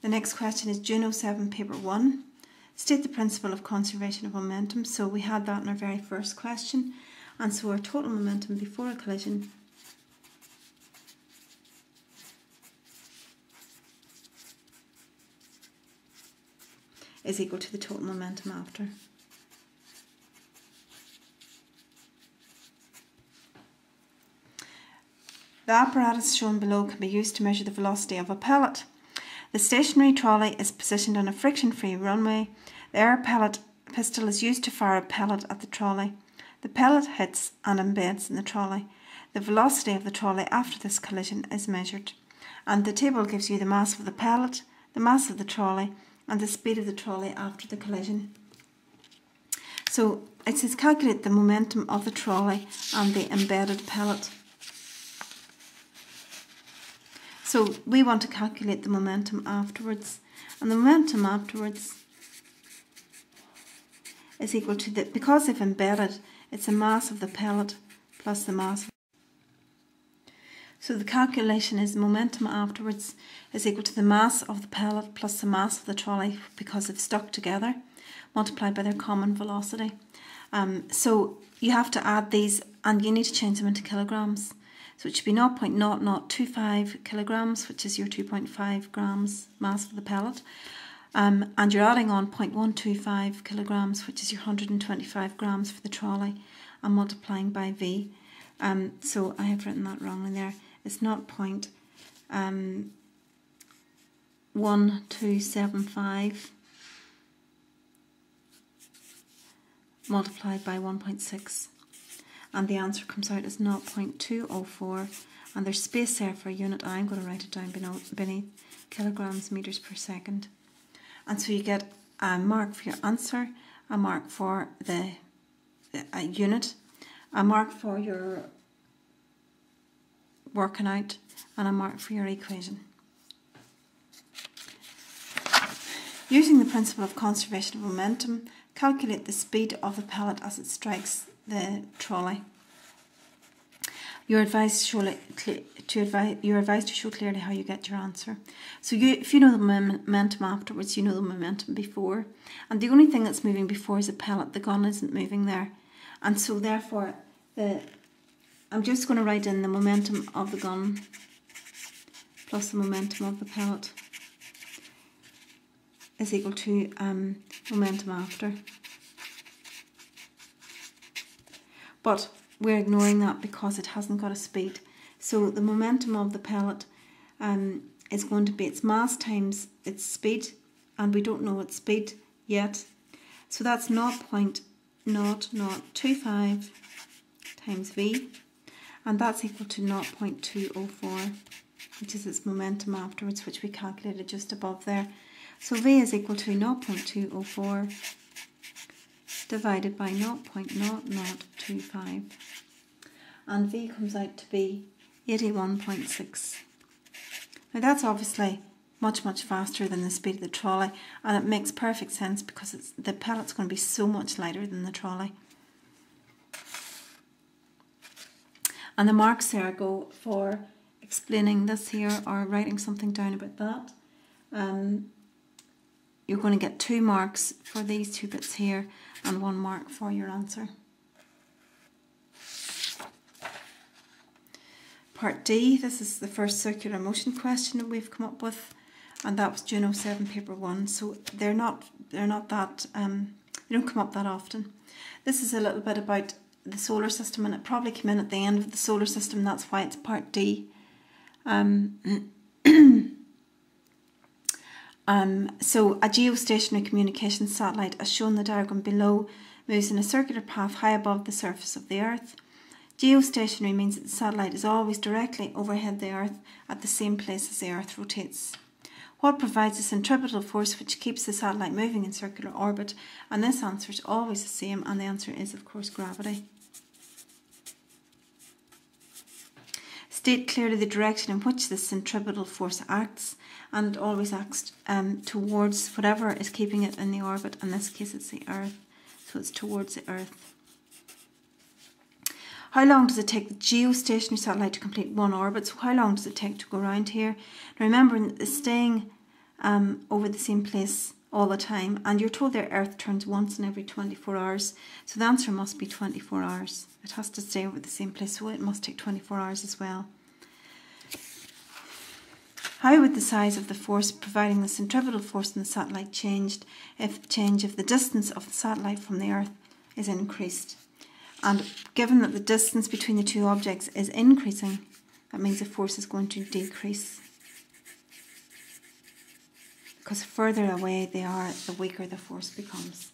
The next question is GCSEphysics paper 1. State the principle of conservation of momentum. So we had that in our very first question. And so our total momentum before a collision is equal to the total momentum after. The apparatus shown below can be used to measure the velocity of a pellet. The stationary trolley is positioned on a friction-free runway. The air pellet pistol is used to fire a pellet at the trolley. The pellet hits and embeds in the trolley. The velocity of the trolley after this collision is measured. And the table gives you the mass of the pellet, the mass of the trolley, and the speed of the trolley after the collision. So it says calculate the momentum of the trolley and the embedded pellet. So we want to calculate the momentum afterwards, and the momentum afterwards is equal to the, because if embedded, it's the mass of the pellet plus the mass. So the calculation is momentum afterwards is equal to the mass of the pellet plus the mass of the trolley, because they've stuck together, multiplied by their common velocity. So you have to add these, and you need to change them into kilograms. So it should be 0.0025 kilograms, which is your 2.5 grams mass of the pellet. And you're adding on 0.125 kilograms, which is your 125 grams for the trolley, and multiplying by V. So I have written that wrong in there. It's not 0.1275 multiplied by 1.6. And the answer comes out as 0.204, and there's space there for a unit. I'm going to write it down beneath kilograms meters per second. And so you get a mark for your answer, a mark for the unit, a mark for your working out, and a mark for your equation. Using the principle of conservation of momentum, calculate the speed of the pellet as it strikes the trolley. You're advised to show clearly how you get your answer. So if you know the momentum afterwards, you know the momentum before. And the only thing that's moving before is a pellet. The gun isn't moving there. And so therefore, I'm just going to write in the momentum of the gun plus the momentum of the pellet is equal to momentum after. But we're ignoring that because it hasn't got a speed. So the momentum of the pellet is going to be its mass times its speed, and we don't know its speed yet. So that's 0.0025 times V, and that's equal to 0.204, which is its momentum afterwards, which we calculated just above there. So V is equal to 0.204 divided by 0.0025, and V comes out to be 81.6. Now that's obviously much faster than the speed of the trolley, and it makes perfect sense because the pellet's going to be so much lighter than the trolley. And the marks there go for explaining this here or writing something down about that. You're going to get 2 marks for these 2 bits here and 1 mark for your answer. Part D, this is the first circular motion question that we've come up with, and that was GCSEphysics paper 1. So they're not that they don't come up that often. This is a little bit about the solar system, and it probably came in at the end of the solar system. That's why it's part D. So a geostationary communications satellite, as shown in the diagram below, moves in a circular path high above the surface of the Earth. Geostationary means that the satellite is always directly overhead the Earth at the same place as the Earth rotates. What provides the centripetal force which keeps the satellite moving in circular orbit? And this answer is always the same, and the answer is, of course, gravity. State clearly the direction in which the centripetal force acts, and it always acts towards whatever is keeping it in the orbit. In this case, it's the Earth, so it's towards the Earth. How long does it take the geostationary satellite to complete one orbit? So how long does it take to go around here? Now remember, staying over the same place all the time, and you're told their Earth turns once in every 24 hours, so the answer must be 24 hours. It has to stay over the same place, so it must take 24 hours as well. How would the size of the force providing the centripetal force in the satellite change if the distance of the satellite from the Earth is increased? And given that the distance between the two objects is increasing, that means the force is going to decrease. Because the further away they are, the weaker the force becomes.